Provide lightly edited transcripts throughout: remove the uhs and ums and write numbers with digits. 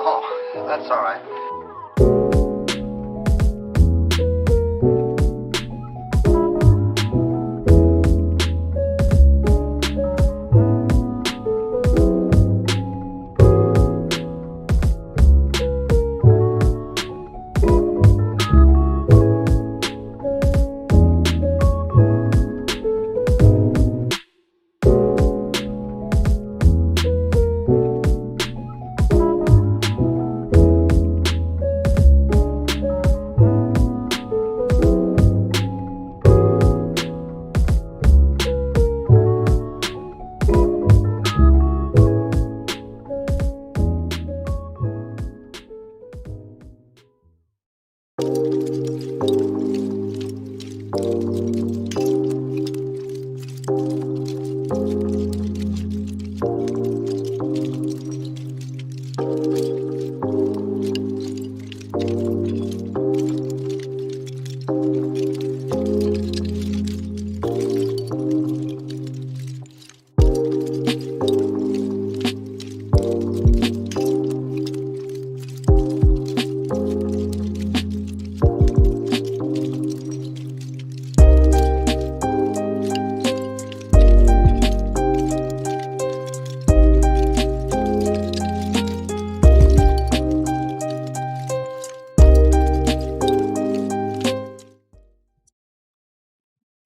Oh, that's all right.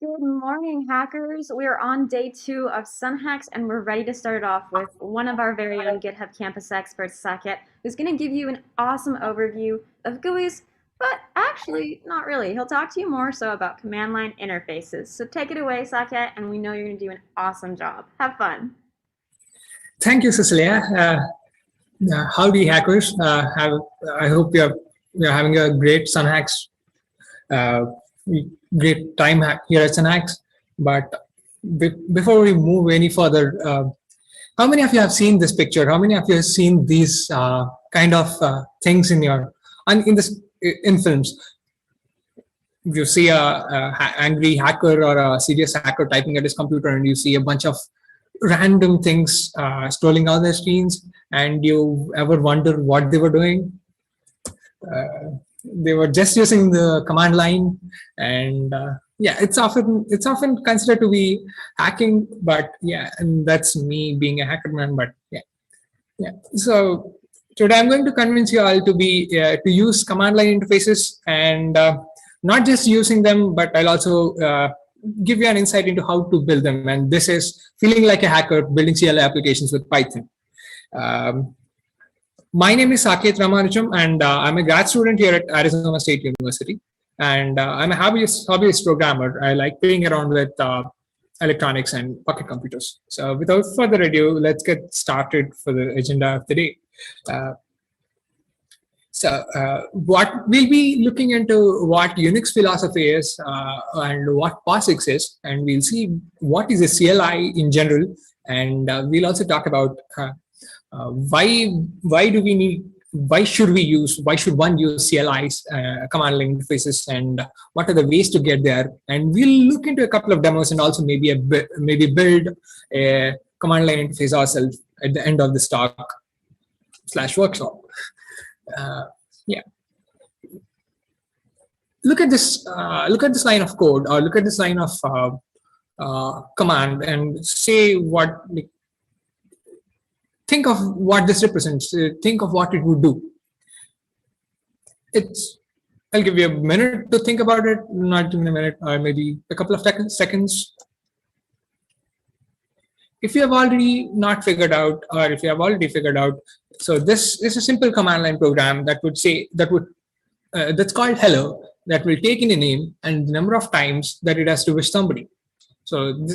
Good morning, hackers. We are on day 2 of sunhacks, and we're ready to start it off with one of our very own GitHub campus experts, Saket, who's going to give you an awesome overview of GUIs, but actually, not really. He'll talk to you more so about command line interfaces. So take it away, Saket, and we know you're going to do an awesome job. Have fun. Thank you, Cecilia. Howdy, hackers. I hope you're having a great sunhacks great time here at sunhacks. But before we move any further, how many of you have seen this picture? How many of you have seen these kind of things in films? If you see a angry hacker or a serious hacker typing at his computer, and you see a bunch of random things scrolling on their screens, and you ever wonder what they were doing? They were just using the command line, and yeah, it's often considered to be hacking, but yeah, and that's me being a hacker man. But yeah. So today I'm going to convince you all to use command line interfaces, and not just using them, but I'll also give you an insight into how to build them. And this is feeling like a hacker building CLI applications with Python. My name is Saket Ramanujam, and I'm a grad student here at Arizona State University. And I'm a hobbyist programmer. I like playing around with electronics and pocket computers. So without further ado, let's get started for the agenda of the day. What we'll be looking into what Unix philosophy is and what POSIX is, and we'll see what is a CLI in general, and we'll also talk about why do we need, why should one use CLIs, command line interfaces, and what are the ways to get there? And we'll look into a couple of demos and also maybe build a command line interface ourselves at the end of this talk / workshop. Yeah. Look at this line of code, or look at this line of command, and say what, think of what this represents. Think of what it would do. I'll give you a minute to think about it, not even a minute, or maybe a couple of seconds. If you have already not figured out, or if you have already figured out, so this is a simple command line program that would say, that's called hello, that will take in a name and the number of times that it has to wish somebody. So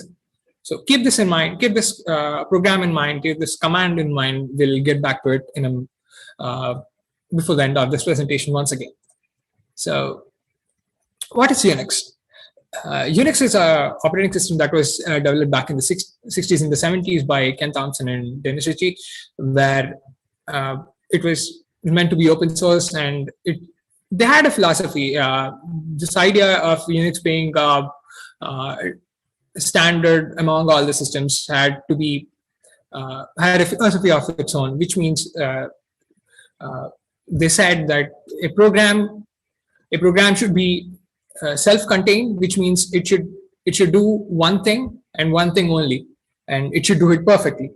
keep this in mind, keep this program in mind, keep this command in mind. We'll get back to it in before the end of this presentation once again. So what is Unix? Unix is an operating system that was developed back in the 60s and the 70s by Ken Thompson and Dennis Ritchie, where it was meant to be open source, and they had a philosophy. This idea of Unix being standard among all the systems had to be had a philosophy of its own, which means they said that a program should be self-contained, which means it should do one thing and one thing only, and it should do it perfectly.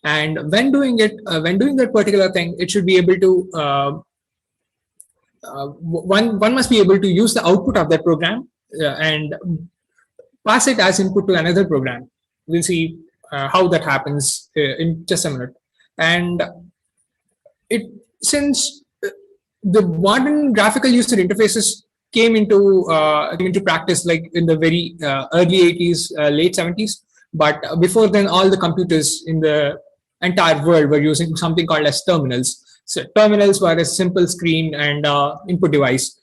And when doing that particular thing, it should be able to one must be able to use the output of that program and pass it as input to another program. We'll see how that happens in just a minute. And since the modern graphical user interfaces came into practice like in the very early 80s, late 70s, but before then all the computers in the entire world were using something called as terminals. So terminals were a simple screen and input device.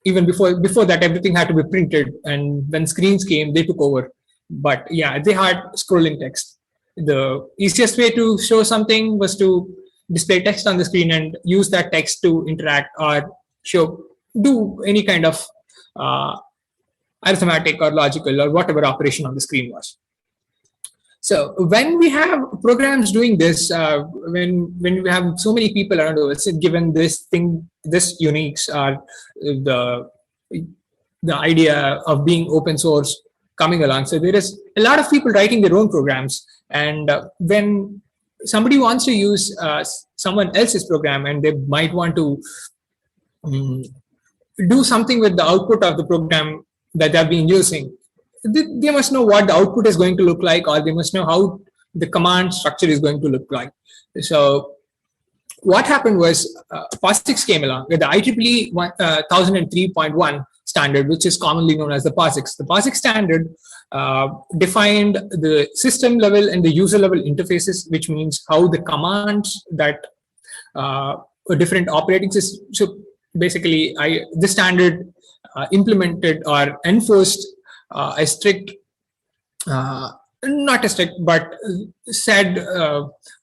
Even before that, everything had to be printed, and when screens came, they took over. But yeah, they had scrolling text. The easiest way to show something was to display text on the screen and use that text to interact or do any kind of arithmetic or logical or whatever operation on the screen was. So when we have programs doing this, when we have so many people around us, given this Unix or the idea of being open source coming along, so there is a lot of people writing their own programs. And when somebody wants to use someone else's program, and they might want to do something with the output of the program that they've been using, they must know what the output is going to look like, or they must know how the command structure is going to look like. So what happened was POSIX came along with the IEEE 1003.1 standard, which is commonly known as the POSIX. The POSIX standard defined the system level and the user level interfaces, which means how the commands that different operating systems. So basically, this standard implemented or enforced a strict, not a strict, but said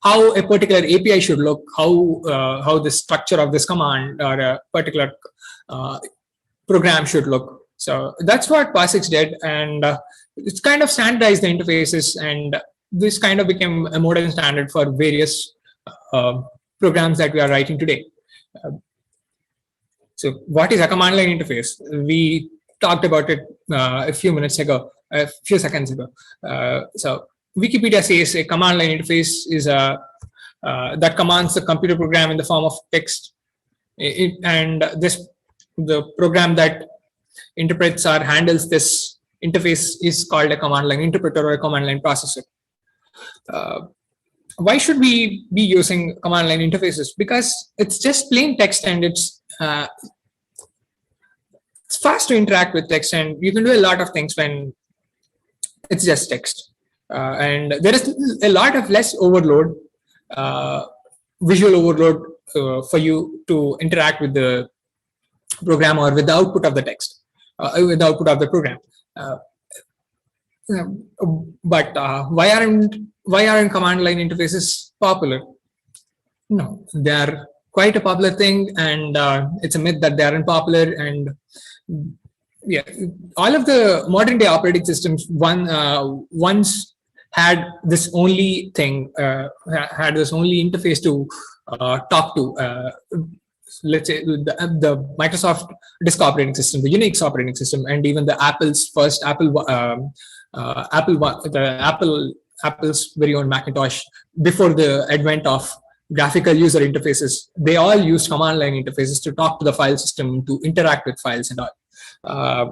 how a particular API should look, how the structure of this command or a particular program should look. So that's what POSIX did, and it's kind of standardized the interfaces, and this kind of became a modern standard for various programs that we are writing today. So what is a command line interface? We talked about it a few seconds ago. So Wikipedia says a command line interface is that commands the computer program in the form of text, and the program that interprets or handles this interface is called a command line interpreter or a command line processor. Why should we be using command line interfaces? Because it's just plain text, and it's fast to interact with text, and you can do a lot of things when it's just text. And there is a lot of less overload, visual overload for you to interact with the program or with the output of the text, with the output of the program. But why why aren't command line interfaces popular? No, they are quite a popular thing, and it's a myth that they aren't popular. And yeah, all of the modern day operating systems once had this only thing, had this only interface to talk to. Let's say the Microsoft disk operating system, the Unix operating system, and even the Apple's first Apple's very own Macintosh before the advent of graphical user interfaces. They all used command line interfaces to talk to the file system, to interact with files and all. Uh,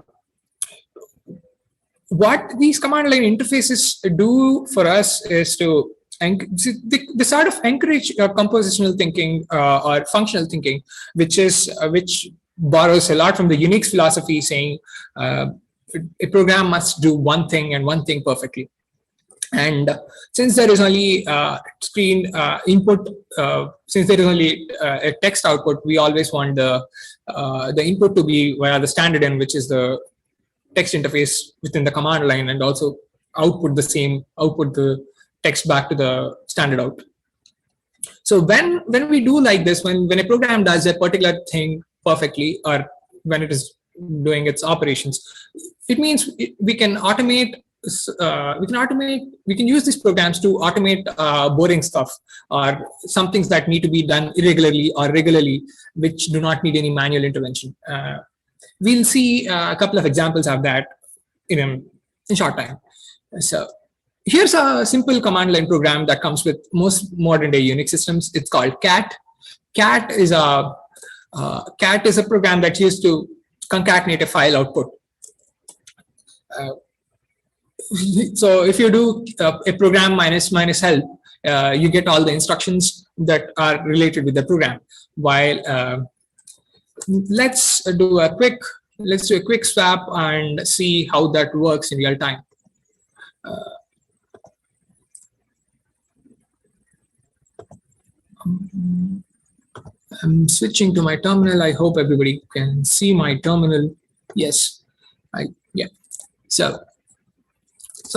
what these command line interfaces do for us is to they sort of encourage compositional thinking or functional thinking, which borrows a lot from the Unix philosophy, saying a program must do one thing and one thing perfectly. And since there is only screen input, since there is only a text output, we always want the input to be via the standard in, which is the text interface within the command line, and also output the text back to the standard out. So when we do like this, when a program does a particular thing perfectly, or when it is doing its operations, it means we can automate. We can use these programs to automate boring stuff, or some things that need to be done irregularly or regularly, which do not need any manual intervention. We'll see a couple of examples of that in short time. So here's a simple command line program that comes with most modern day Unix systems. It's called cat. Cat is a program that's used to concatenate a file output. So if you do a program minus help, you get all the instructions that are related with the program. While let's do a quick swap and see how that works in real time. I'm switching to my terminal. I hope everybody can see my terminal. Yes, yeah. So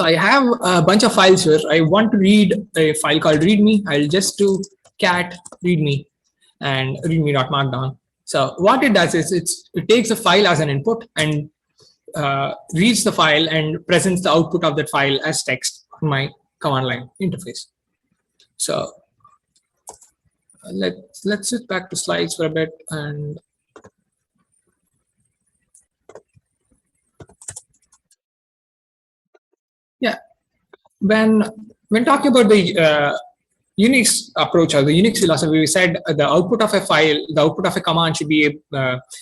I have a bunch of files here. I want to read a file called readme. I'll just do cat readme and readme.markdown. So what it does is it takes the file as an input and reads the file and presents the output of that file as text on my command line interface. So let's switch back to slides for a bit. And yeah, when talking about the Unix approach or the Unix philosophy, we said the output of a file, the output of a command should be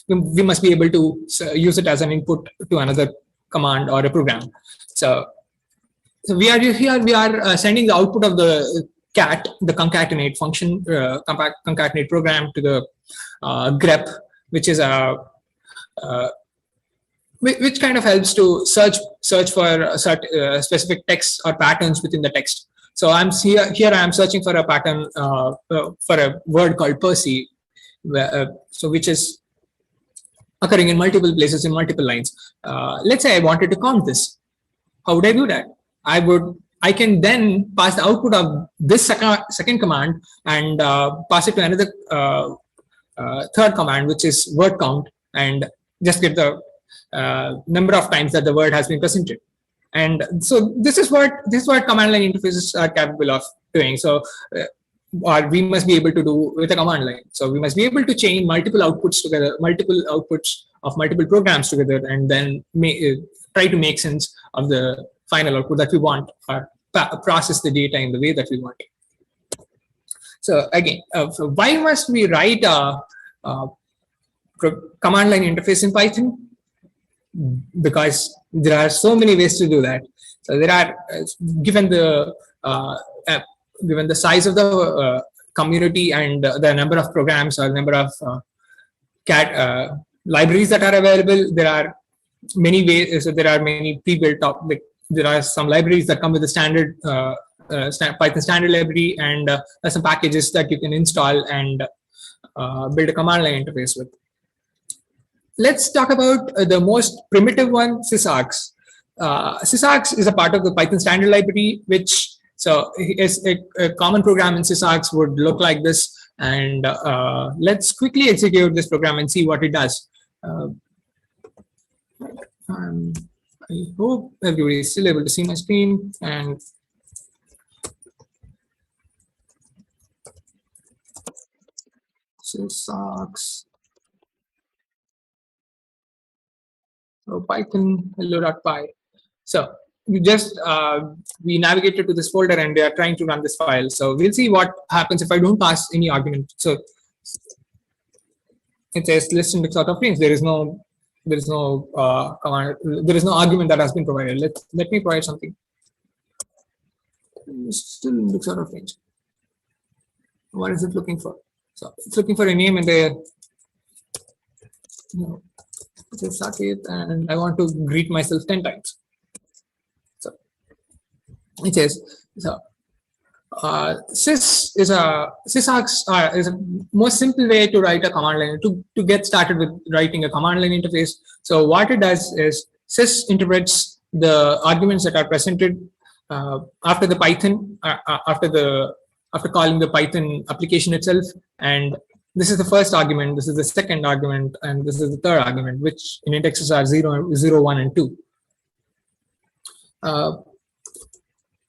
we must be able to use it as an input to another command or a program. So we are here. We are sending the output of the cat, the concatenate function, concatenate program, to the grep, which is a which kind of helps to search for specific text or patterns within the text. So I'm here I am searching for a pattern for a word called Percy, so which is occurring in multiple places in multiple lines. Let's say I wanted to count this. How would I do that? I can then pass the output of this second command and pass it to another third command, which is word count, and just get the number of times that the word has been presented. And so this is what command line interfaces are capable of doing. So or we must be able to do with a command line. So we must be able to chain multiple outputs together, multiple outputs of multiple programs together, and then try to make sense of the final output that we want, or process the data in the way that we want. So again, so why must we write a command line interface in Python? Because there are so many ways to do that. So there are, given the size of the community and the number of programs or number of libraries that are available, there are many ways. So there are many pre-built there are some libraries that come with the standard Python standard library, and there's some packages that you can install and build a command line interface with. Let's talk about the most primitive one, synhacks. Synhacks is a part of the Python standard library, which So a common program in sysax would look like this. And let's quickly execute this program and see what it does. Um, I hope everybody is still able to see my screen. And sysax. So Python hello.py. So we navigated to this folder and they are trying to run this file. So we'll see what happens if I don't pass any argument. So it says list index out of range. There is no command. There is no argument that has been provided. Let me provide something. Still index out of range. What is it looking for? So it's looking for a name and a it says Saket, and I want to greet myself 10 times. So it says so. Sys is a most simple way to write a command line to get started with writing a command line interface. So what it does is sys interprets the arguments that are presented after the Python after calling the Python application itself, and this is the first argument, this is the second argument, and this is the third argument, which in indexes are 0, 0, 1, and 2.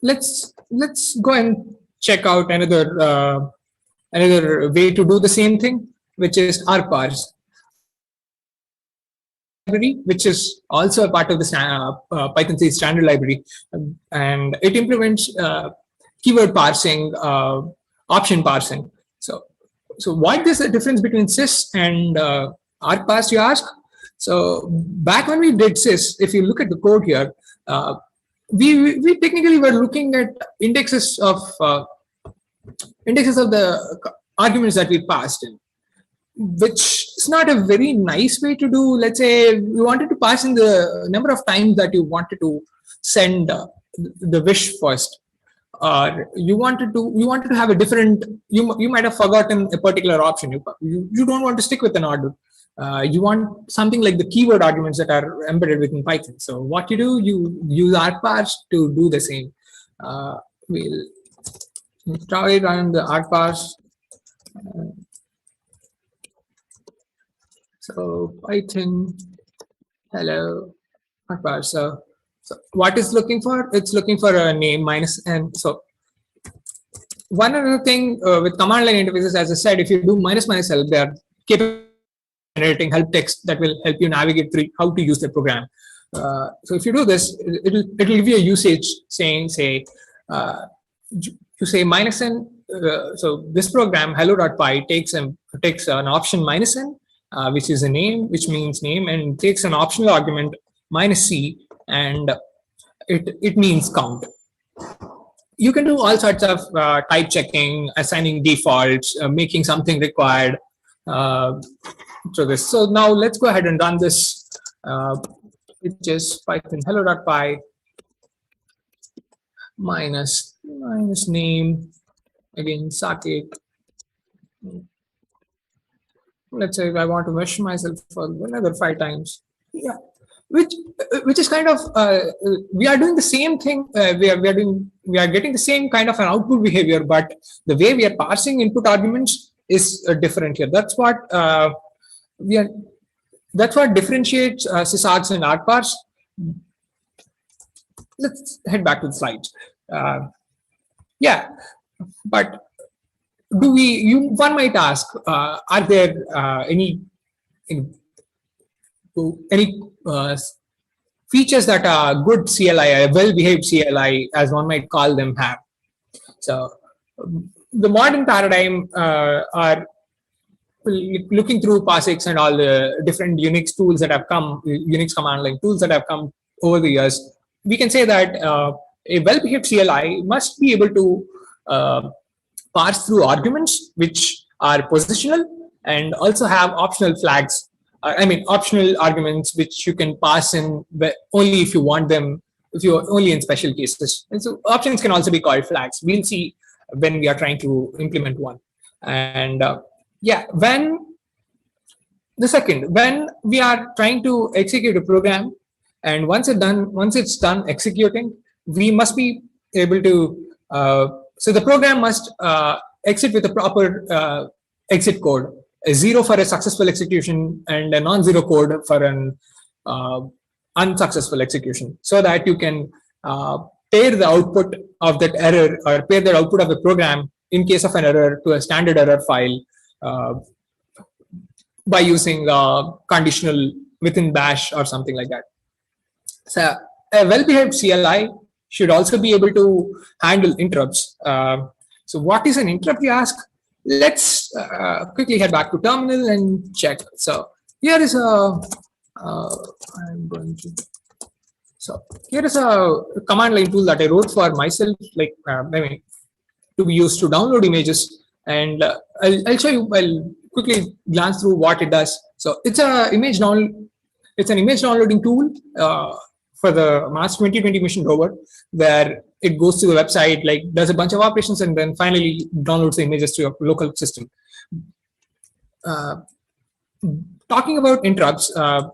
Let's go and check out another way to do the same thing, which is rparse, which is also a part of the Python 3 standard library, and it implements keyword parsing, option parsing. So what is the difference between sys and rparse, you ask? So back when we did sys, if you look at the code here, we technically were looking at indexes of the arguments that we passed in, which is not a very nice way to do. Let's say you wanted to pass in the number of times that you wanted to send the wish first, or you wanted to have a different, you might have forgotten a particular option. You don't want to stick with an order. You want something like the keyword arguments that are embedded within Python. So what you do, you use rparse to do the same. We'll try run the rparse. So Python hello rparse. So what is looking for? It's looking for a name minus n. So one other thing with command line interfaces, as I said, if you do minus help, they are capable of generating help text that will help you navigate through how to use the program. So if you do this, it'll give you a usage saying, you say minus n. So this program hello.py takes an option minus n, which is a name, which means name, and takes an optional argument minus c, and it means count. You can do all sorts of type checking, assigning defaults, making something required through this. So now let's go ahead and run this, which is Python hello.py minus name, again Saket. Let's say I want to measure myself for another 5 times. Yeah. Which is kind of we are doing the same thing. We are getting the same kind of an output behavior, but the way we are parsing input arguments is different here. That's what differentiates sysax and rparse. Let's head back to the slides. Yeah, but one might ask, are there any features that a good CLI, a well-behaved CLI, as one might call them, have? So the modern paradigm are looking through POSIX and all the different Unix tools that have come, Unix command line tools that have come over the years. We can say that a well-behaved CLI must be able to parse through arguments which are positional and also have optional flags. Optional arguments which you can pass in only if you want them, if you're only in special cases. And so options can also be called flags. We'll see when we are trying to implement one. And when we are trying to execute a program, and once it's done executing, we must be able to So the program must exit with a proper exit code, a 0 for a successful execution and a non-zero code for an uh, unsuccessful execution, so that you can pair the output of that error, or pair the output of the program in case of an error to a standard error file uh, by using conditional within bash or something like that. So a well-behaved CLI should also be able to handle interrupts. So what is an interrupt, you ask? Let's quickly head back to terminal and check. So here is a, I'm going to, so here is a command line tool that I wrote for myself, like I mean, to be used to download images. And I'll show you, I'll quickly glance through what it does. So it's a image download, it's an image downloading tool for the Mars 2020 mission rover, where it goes to the website, like does a bunch of operations, and then finally downloads the images to your local system. Talking about interrupts, so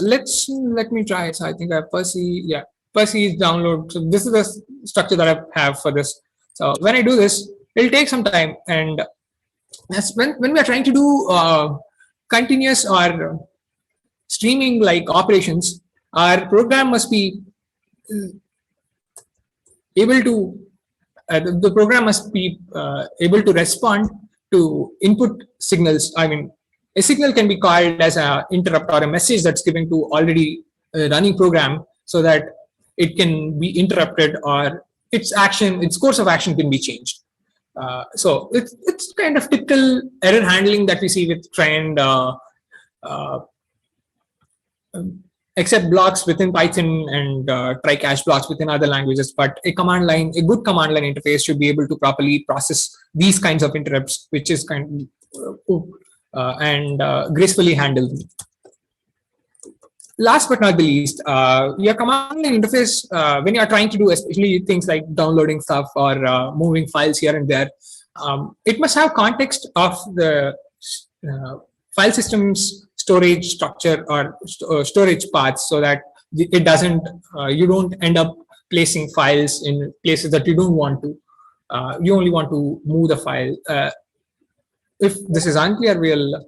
let me try it. So I think I have Percy, yeah, Percy is download. So this is the structure that I have for this. So when I do this, it'll take some time, and that's when we are trying to do continuous or streaming like operations, our program must be able to the program must be able to respond to input signals. I mean, a signal can be called as an interrupt or a message that's given to already running program, so that it can be interrupted, or its course of action can be changed. So it's kind of typical error handling that we see with trend uh, except blocks within Python and try catch blocks within other languages. But a good command line interface should be able to properly process these kinds of interrupts, which is kind of and gracefully handle them. Last but not the least, your command line interface, when you're trying to do especially things like downloading stuff or moving files here and there, it must have context of the file system's storage structure or storage paths, so that it doesn't, you don't end up placing files in places that you don't want to. You only want to move the file. If this is unclear, we'll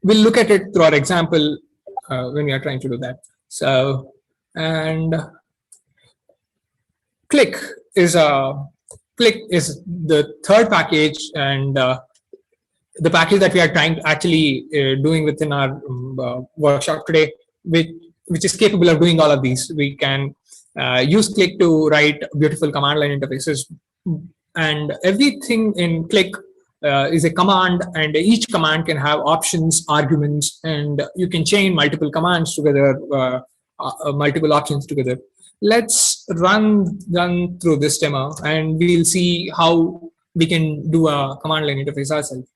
look at it through our example when we are trying to do that. So, and click is the third package, and the package that we are trying to actually doing within our workshop today, which is capable of doing all of these. We can use click to write beautiful command line interfaces, and everything in click is a command, and each command can have options, arguments, and you can chain multiple commands together, multiple options together. Let's run through this demo, and we'll see how we can do a command line interface ourselves.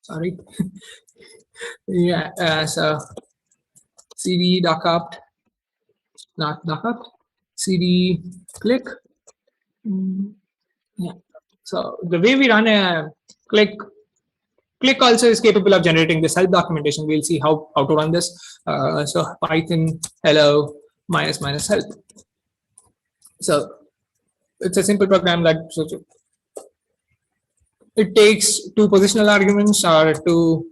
Sorry. Yeah, so cd dockup, not dockup, cd click. Yeah. So the way we run a click also is capable of generating this help documentation. We'll see how to run this. So Python hello -- help. So it's a simple program that it takes two positional arguments or two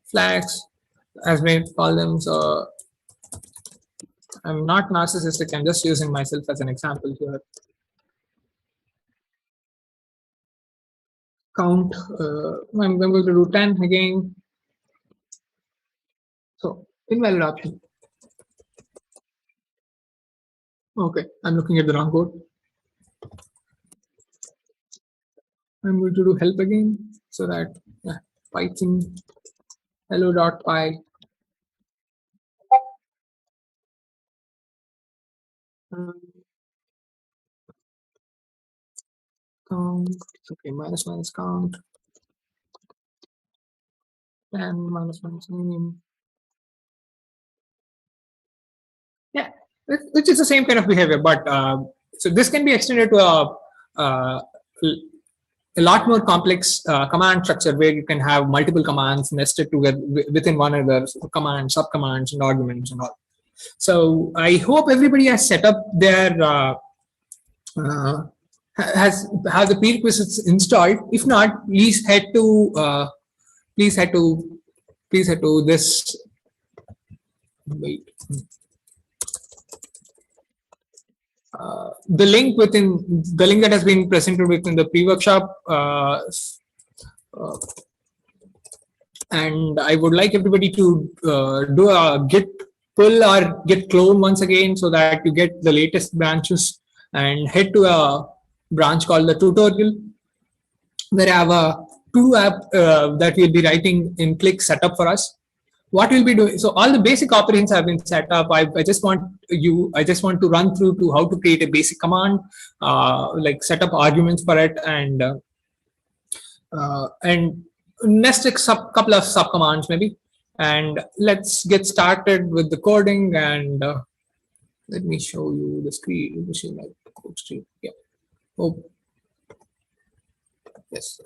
flags, as we call them. So I'm not narcissistic. I'm just using myself as an example here. Count. I'm going to do 10 again. So invalid option. Okay, I'm looking at the wrong code. I'm going to do help again, so that Python hello.py. Count. Okay, minus count, and minus name. Yeah, which is the same kind of behavior, but so this can be extended to a a lot more complex command structure where you can have multiple commands nested together within one another, commands, subcommands, and arguments and all. So I hope everybody has set up their uh, has have the prerequisites installed. If not, please head to this. Wait. The link that has been presented within the pre-workshop, and I would like everybody to do a git pull or git clone once again so that you get the latest branches, and head to a branch called the tutorial where I have a to app that we'll be writing in Click setup for us. What we'll be doing, so all the basic operations have been set up. I just want to run through to how to create a basic command, like set up arguments for it, and nest a couple of sub commands maybe. And let's get started with the coding. And let me show you the screen. Let me show my code screen. Yeah. Oh, yes.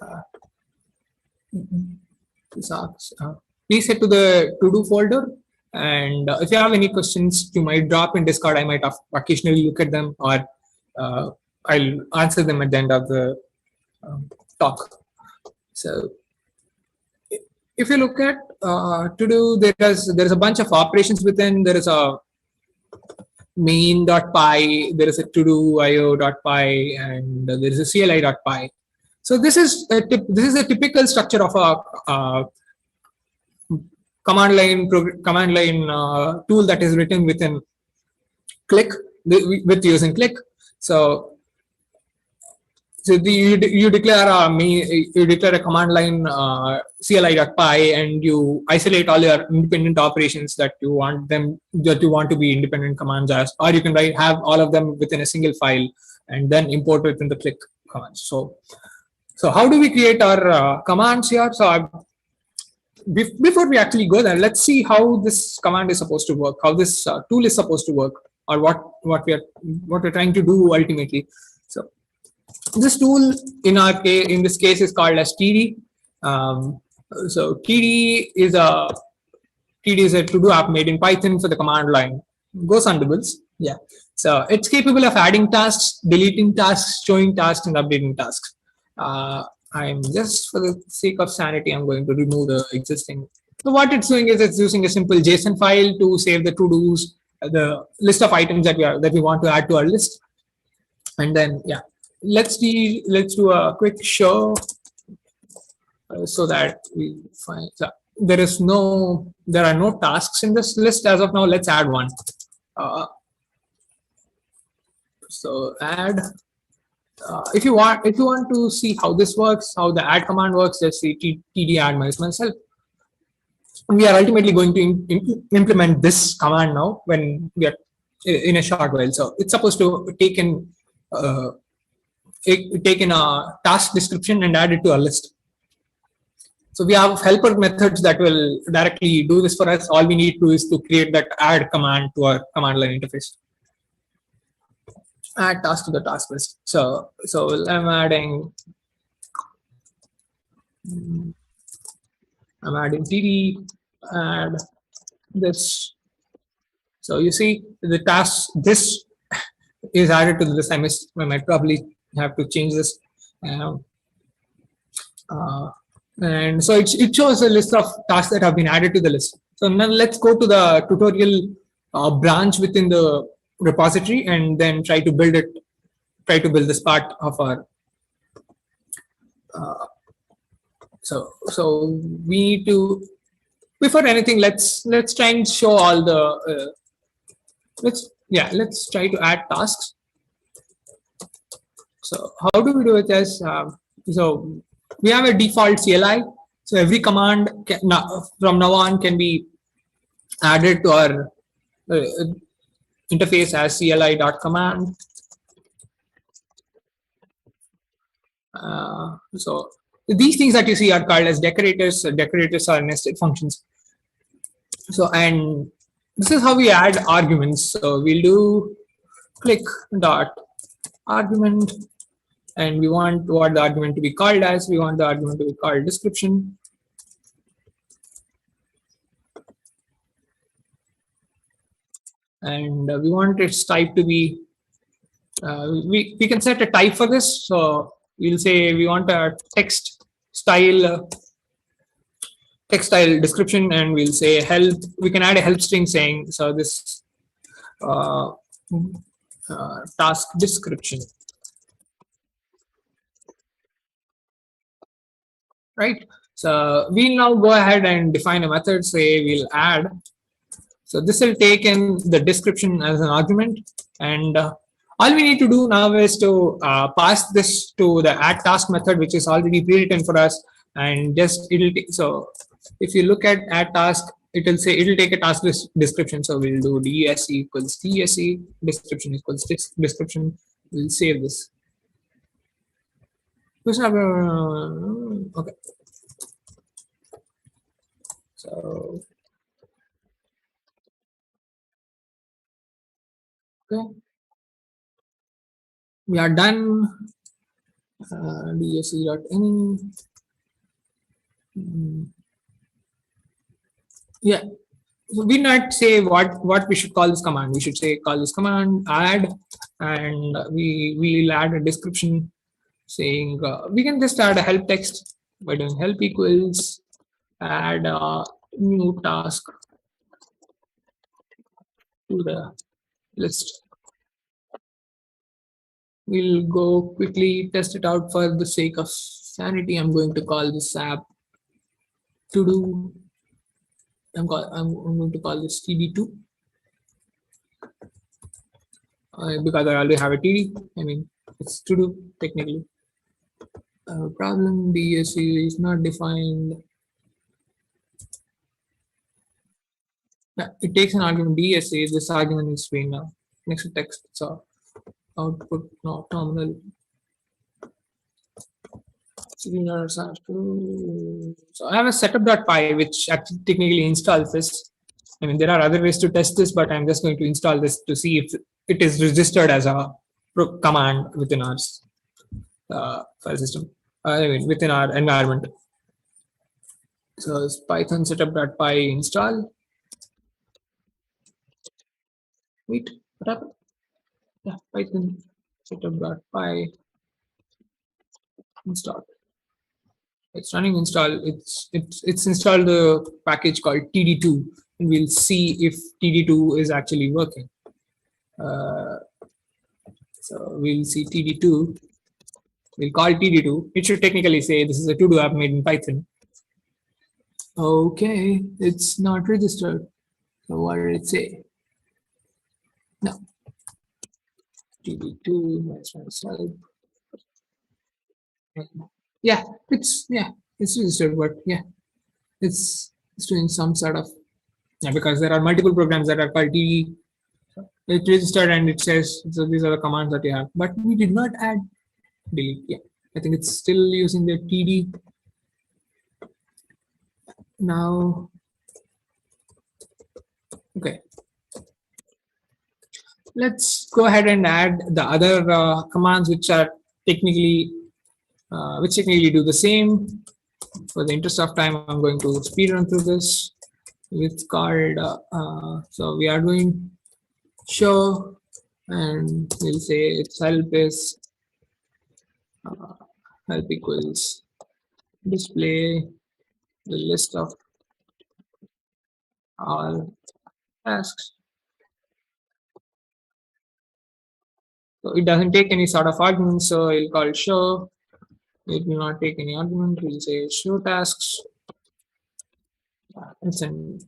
Please head to the to-do folder, and if you have any questions, you might drop in Discord. I might occasionally look at them, or I'll answer them at the end of the talk. So if you look at to-do, there's a bunch of operations within. There is a main.py, there is a to-do io.py, and there is a CLI.py. So this is a typical structure of a command line tool that is written within Click with using Click. So you declare a command line CLI.py, and you isolate all your independent operations that you want to be independent commands as, or you can have all of them within a single file and then import within the Click commands. So how do we create our commands here? So before we actually go there, let's see how this command is supposed to work, how this tool is supposed to work, or what we're trying to do ultimately. So this tool in this case is called as TD. So TD is a to-do app made in Python for the command line. Goes on doubles. Yeah. So it's capable of adding tasks, deleting tasks, showing tasks, and updating tasks. I'm just, for the sake of sanity, I'm going to remove the existing. So what it's doing is it's using a simple JSON file to save the to-dos, the list of items that we want to add to our list. And then yeah, let's do a quick show so that we find. So there are no tasks in this list as of now. Let's add one. So add. If you want to see how this works, how the add command works, just say td add myself. We are ultimately going to implement this command now when we are in a short while. So it's supposed to take in a task description and add it to a list. So we have helper methods that will directly do this for us. All we need to is to create that add command to our command line interface. Add task to the task list. So I'm adding td add this. So you see the task, this is added to the list. I might probably have to change this. And so it shows a list of tasks that have been added to the list. So now let's go to the tutorial branch within the repository and then try to build this part of our so we need to, before anything, let's try and show all the let's try to add tasks. So how do we do it? As so we have a default CLI, so every command from now on can be added to our interface as CLI.command. So these things that you see are called as decorators. So decorators are nested functions. So, and this is how we add arguments. So we'll do click dot argument and we want what the argument to be called as. We want the argument to be called description. And we want its type to be, we can set a type for this. So we'll say we want a text style description, and we'll say help. We can add a help string saying, so this uh, task description, right? So we'll now go ahead and define a method. Say we'll add. So this will take in the description as an argument, and all we need to do now is to pass this to the add task method, which is already pre-written for us, and just so if you look at add task, it'll say it'll take a task description. So we'll do dsc equals tsc, description equals description. We'll save this. Okay. So okay, we are done. dsc.any. Yeah, so we not say what we should call this command. We should say call this command add, and we'll add a description saying we can just add a help text by doing help equals add a new task to the list. We'll go quickly test it out for the sake of sanity. I'm going to call this app to do. I'm going to call this td2 because I already have a td. I mean, it's to do technically. Problem dsc is not defined. Yeah, it takes an argument dsc. This argument is being now next to text. So output no terminal. So I have a setup.py which actually technically installs this. I mean, there are other ways to test this, but I'm just going to install this to see if it is registered as a command within our file system. I mean, within our environment. So it's Python setup.py install. Wait, what happened? Yeah, Python setup.py install. It's running install. It's installed a package called td2, and we'll see if td2 is actually working. So we'll see td2. We'll call td2. It should technically say this is a to-do app made in Python. Okay, it's not registered. So what did it say? No. td2. Let's try yeah, it's registered, but yeah, it's doing some sort of because there are multiple programs that are called td. It registered and it says so these are the commands that you have, but we did not add delete. Yeah, I think it's still using the td. Now, okay, let's go ahead and add the other commands which are technically do the same. For the interest of time, I'm going to speed run through this. It's called so we are doing show, and we'll say its help is help equals display the list of all tasks. So it doesn't take any sort of argument, so we'll call show. It will not take any argument. We'll say show tasks. It's an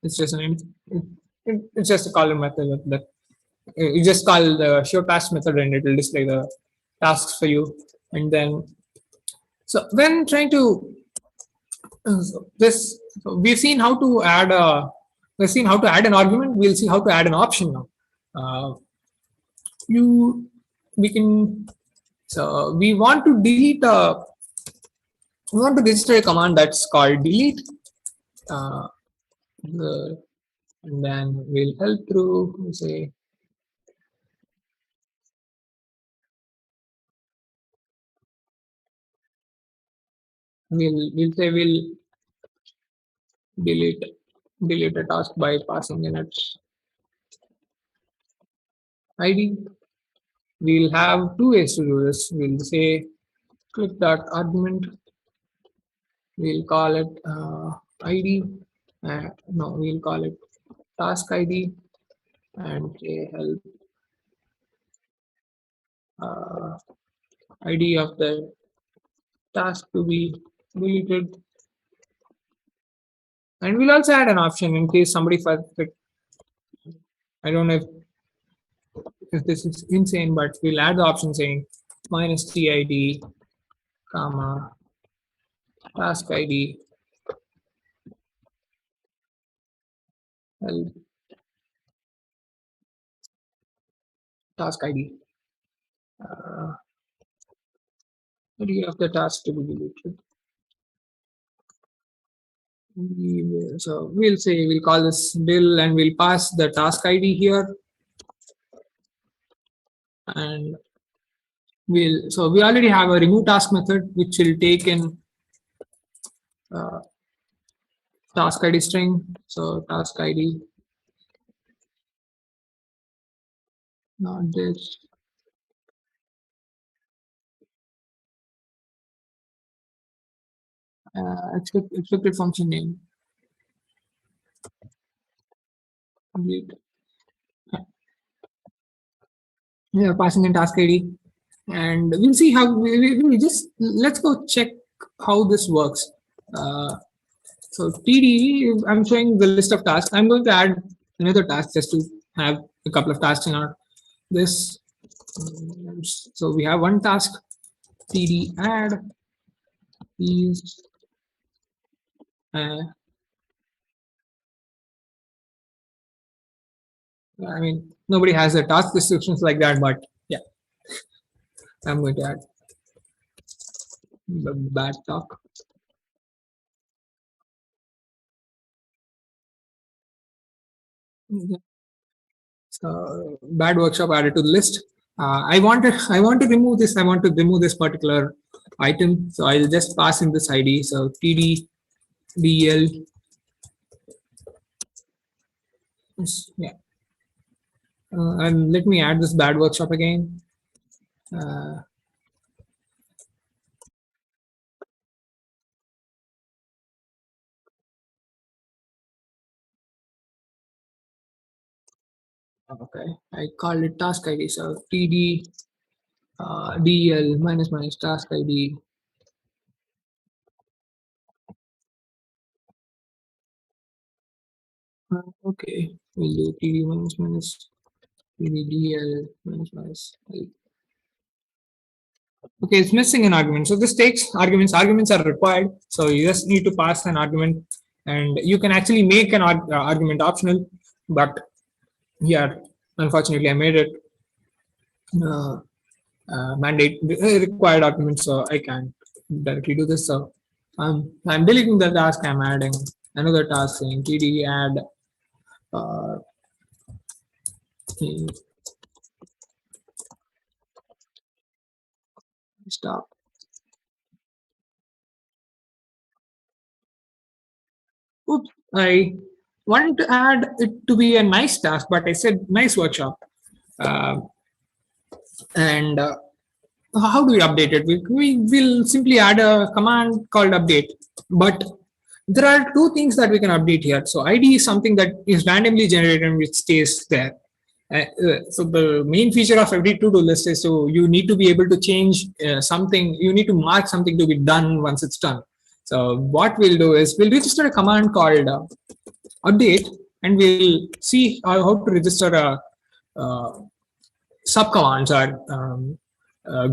it's just an it's just a column method that you just call the show task method and it will display the tasks for you. And then so when trying to this we've seen how to add an argument. We'll see how to add an option now. We can so we want to delete we want to register a command that's called delete. And then we'll help through say we'll delete delete a task by passing in its ID. We'll have two ways to do this. We'll say click that argument. We'll call it ID. No, we'll call it task ID and say help uh, ID of the task to be deleted. And we'll also add an option in case somebody felt like, I don't know if this is insane, but we'll add the option saying minus TID, comma, task ID, help, task ID, uh, ID of the task to be deleted. So we'll say we'll call this bill and we'll pass the task ID here. And we already have a remove task method which will take in uh, task ID string. So task ID, not this. Expected function name. Complete. We are passing in task ID, and we'll see how we just let's go check how this works. So TD, I'm showing the list of tasks. I'm going to add another task just to have a couple of tasks in our this. So we have one task, TD add these. I mean, nobody has a task descriptions like that, but yeah, I'm going to add the bad talk. So bad workshop added to the list. I want to remove this. I want to remove this particular item. So I'll just pass in this ID. So TD DL. Yeah. And let me add this bad workshop again. Okay, I called it task ID. So TD DL minus minus task ID. Okay, we'll do TD minus minus TD DL minus minus. Okay, it's missing an argument. So this takes arguments. Arguments are required. So you just need to pass an argument, and you can actually make an argument optional. But yeah, unfortunately, I made it mandate required argument, so I can't directly do this. So I'm deleting the task. I'm adding another task saying TD add stop. Oops, I wanted to add it to be a nice task, but I said nice workshop. And how do we update it? We will simply add a command called update. But there are two things that we can update here. So ID is something that is randomly generated and which stays there. So the main feature of every to-do list is so you need to be able to change something. You need to mark something to be done once it's done. So what we'll do is we'll register a command called update, and we'll see how to register a sub commands or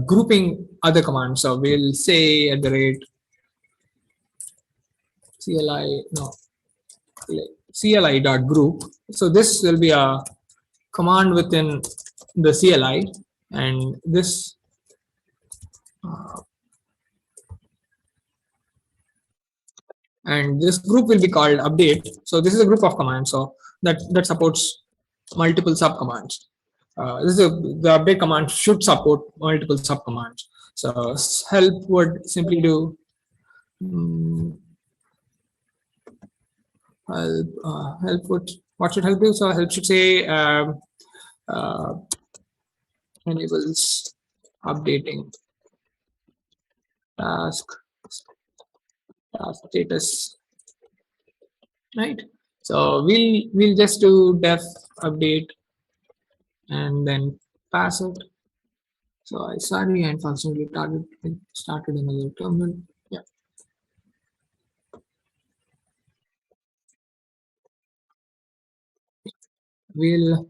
grouping other commands. So we'll say at the rate CLI no CLI dot group. So this will be a command within the CLI, and this group will be called update. So this is a group of commands. So that supports multiple sub commands. The update command should support multiple sub commands. So help would simply do Help what should help you? So help should say uh, enables updating task status, right? So we'll just do def update and then pass it. So I sorry and functionally started another terminal. Yeah, we'll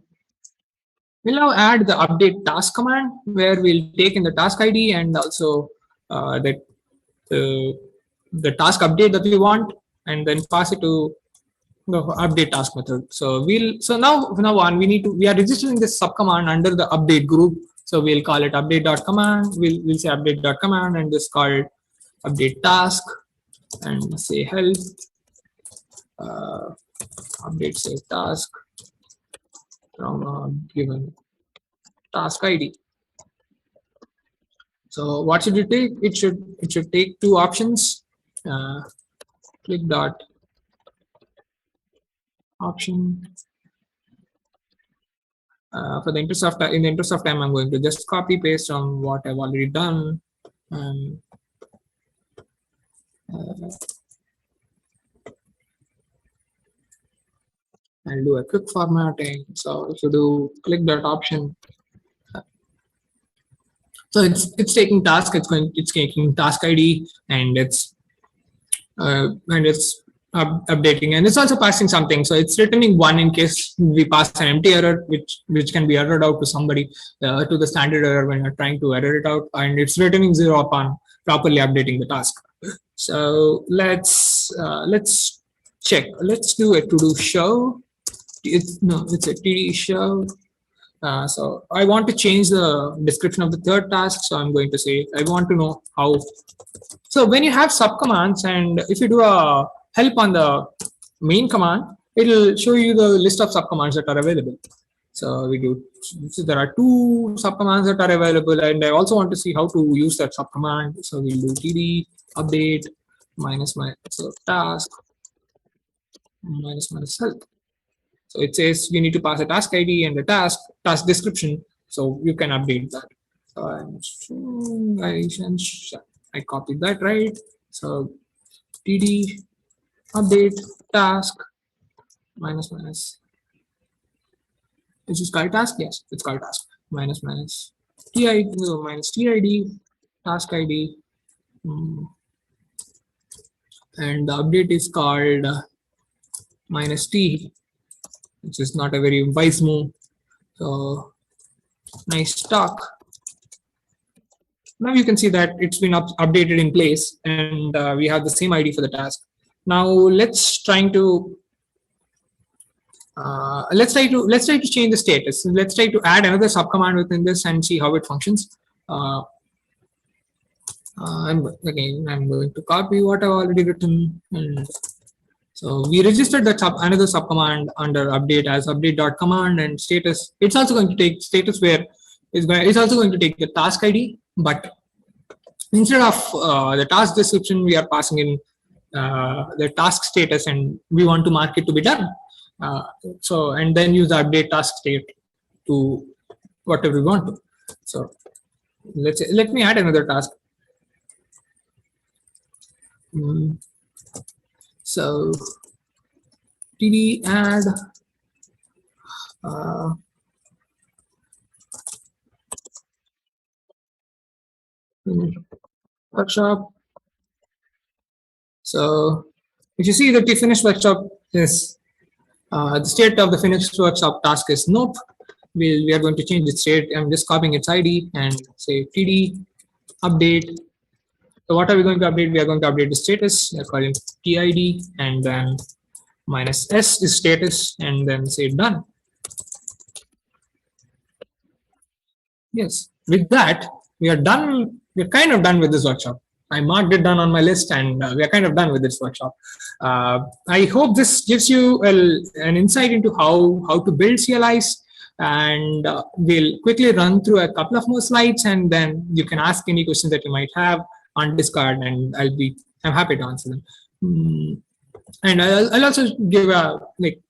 now add the update task command where we'll take in the task ID and also that the task update that we want, and then pass it to the update task method. So now on we are registering this subcommand under the update group. So we'll call it update.command. We'll say update.command and this called update task and say help uh, update say task from a given task ID. So what should it take? It should take two options. Click dot option. For the interest of in the interest of time, I'm going to just copy paste on what I've already done. And I'll do a quick formatting. So if you do click that option, so it's taking task. It's taking task ID and it's updating, and it's also passing something. So it's returning one in case we pass an empty error, which can be errored out to somebody to the standard error when you're trying to error it out, and it's returning 0 upon properly updating the task. So let's check. Let's do a to do show. It's a td show. So I want to change the description of the third task. So I'm going to say I want to know how. So when you have subcommands and if you do a help on the main command, it'll show you the list of subcommands that are available. So there are two subcommands that are available, and I also want to see how to use that subcommand. So we'll do td update minus task minus help. So it says we need to pass a task ID and the task description, so you can update that. So I copied that, right? So td update task minus which is called task. Yes, it's called task minus tid minus tid task ID, and the update is called minus t, which is not a very wise move. So nice talk. Now you can see that it's been updated in place, and we have the same ID for the task. Now let's try to change the status. Let's try to add another subcommand within this and see how it functions. I'm going to copy what I've already written, and so we registered that another subcommand under update as update.command, and status. It's also going to take status where it's also going to take the task ID, but instead of the task description, we are passing in the task status, and we want to mark it to be done. So and then use the update task state to whatever we want to. So let me add another task. So td add workshop. So if you see the finished workshop is the state of the finished workshop task is nope. We are going to change its state. I'm just copying its ID and say td update. So what are we going to update? We are going to update the status. We are calling tid, and then minus s is status, and then say done. Yes, with that we are done. We're kind of done with this workshop. I marked it done on my list, and we are kind of done with this workshop. I hope this gives you an insight into how to build CLIs, and we'll quickly run through a couple of more slides, and then you can ask any questions that you might have on Discord, and I'll be I'm happy to answer them. And I'll also give like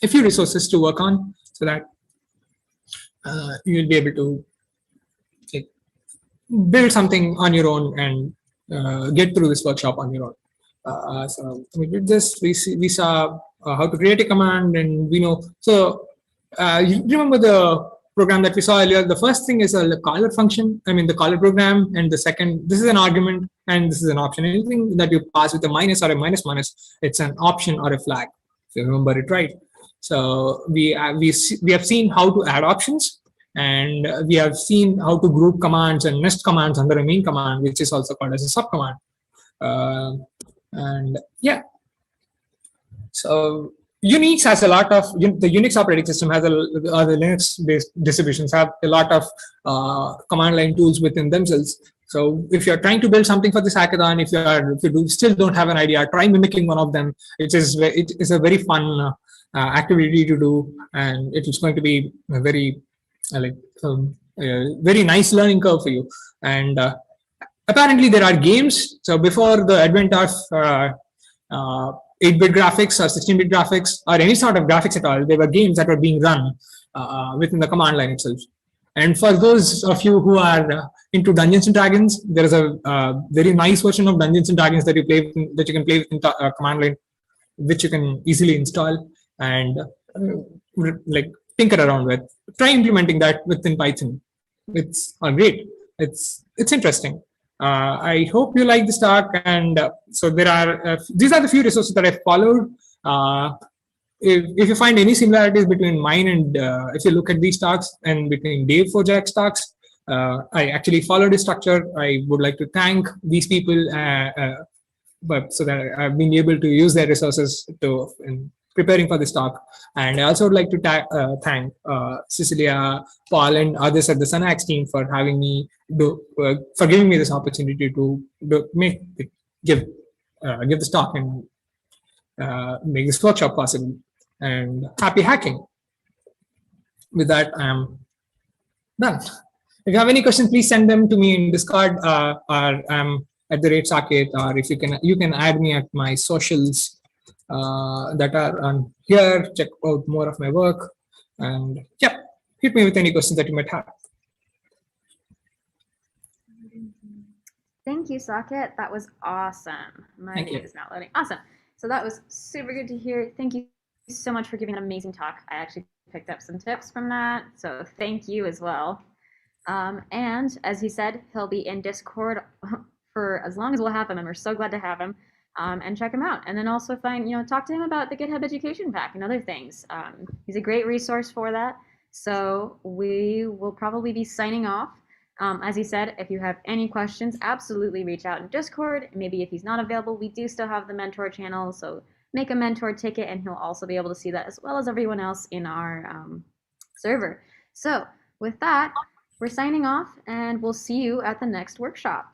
a few resources to work on so that you'll be able to like build something on your own and get through this workshop on your own. So we did this. We saw how to create a command, and we know. So you remember the program that we saw earlier? The first thing is a caller function. I mean the caller program, and the second, this is an argument, and this is an option. Anything that you pass with a minus or a minus minus, it's an option or a flag. If you remember it right. So we have seen how to add options, and we have seen how to group commands and nest commands under a main command, which is also called as a subcommand. And yeah, so Unix has a lot of the Unix operating system has the Linux based distributions have a lot of command line tools within themselves. So if you're trying to build something for this hackathon, still don't have an idea, try mimicking one of them. It is a very fun activity to do, and it is going to be a very very nice learning curve for you. And apparently there are games. So before the advent of 8-bit graphics or 16-bit graphics or any sort of graphics at all, there were games that were being run within the command line itself. And for those of you who are into Dungeons and Dragons, there is a very nice version of Dungeons and Dragons that you can play within command line, which you can easily install and like tinker around with. Try implementing that within Python. It's great. It's interesting. I hope you like this talk, and so there are these are the few resources that I followed. If you find any similarities between mine and if you look at these talks and between Dave Fojak's talks, I actually followed his structure. I would like to thank these people, but so that I've been able to use their resources in preparing for this talk. And I also would like to thank Cecilia, Paul, and others at the sunhacks team for having me for giving me this opportunity to give this talk and make this workshop possible. And happy hacking. With that, I'm done. If you have any questions, please send them to me in Discord or at the rate socket, or if you can add me at my socials that are on here. Check out more of my work, and yeah, hit me with any questions that you might have. Thank you, Socket. That was awesome. My page is not loading. Awesome. So that was super good to hear. Thank you so much for giving an amazing talk. I actually picked up some tips from that, so thank you as well. And as he said, he'll be in Discord for as long as we'll have him, and we're so glad to have him. And check him out. And then also talk to him about the GitHub Education Pack and other things. He's a great resource for that. So we will probably be signing off. As he said, if you have any questions, absolutely reach out in Discord. Maybe if he's not available, we do still have the mentor channel. So make a mentor ticket, and he'll also be able to see that as well as everyone else in our server. So with that, we're signing off, and we'll see you at the next workshop.